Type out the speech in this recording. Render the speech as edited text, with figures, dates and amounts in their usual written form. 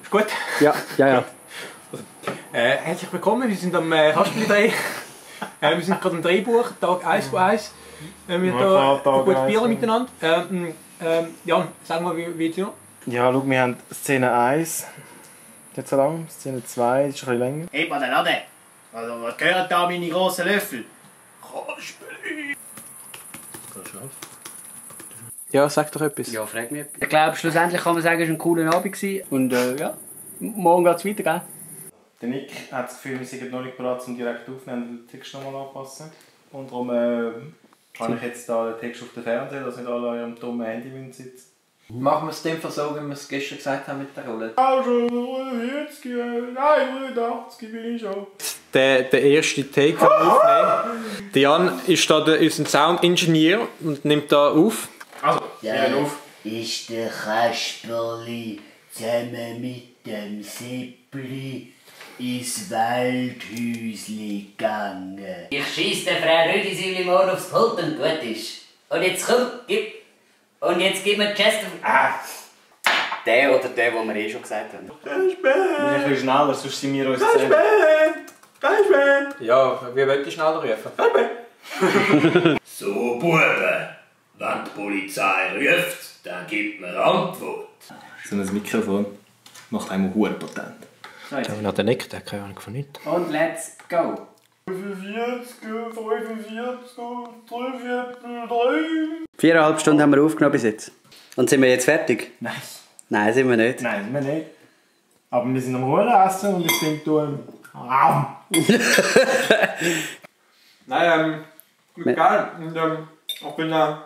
Ist gut? Ja. Also, herzlich willkommen, wir sind am Kasperli-Dreh. Wir sind gerade am Drehbuch, Tag 1 von 1. Wir haben hier ein gutes Bier miteinander. Jan, sag mal, wie es dir? Ja, schau, wir haben Szene 1, nicht so lang, Szene 2, ist ein bisschen länger. Hey, Badelade! Also, was gehören da meine grossen Löffel? Kasperli! Ja, sag doch etwas. Ja, frag mich. Ich glaube, schlussendlich kann man sagen, es war ein cooler Abend. Und ja, morgen geht es weiter, gell? Der Nick hat das Gefühl, wir sind noch nicht bereit, um direkt aufzunehmen und den Text nochmal anpassen. Und darum habe ich jetzt da den Text auf den Fernseher, dass nicht alle an ihrem dummen Handy sitzen. Machen wir es dem so, wie wir es gestern gesagt haben mit der Rolle. Auch schon 40, nein, 80 bin ich schon. Der erste Take aufnehmen. Der Jan ist da unser Sound-Ingenieur und nimmt da auf. Also, Ja, auf. ist der Kasperli zusammen mit dem Seppli ins Waldhäusli gegangen. Ich schieße der Frau Rüdisüli morgen aufs Pult und gut ist. Und jetzt komm, gib. Und jetzt gib mir die Chest. Der oder der, den wir schon gesagt haben. Wir sind ein bisschen schneller, sonst sind wir uns Ja, wie wollt ihr schneller rufen? So, Buben, wenn die Polizei ruft, dann gibt mir Antwort. So ein Mikrofon macht einmal verdammt patent. So, jetzt. Ja, der Nick, der hat keine Ahnung von nichts. Und let's go! 45, 3 4,5 Stunden haben wir aufgenommen bis jetzt. Und sind wir jetzt fertig? Nein. Nein, sind wir nicht. Nein, sind wir nicht. Aber wir sind am Huren essen und ich finde, du... Nein, geil. Und ich bin da...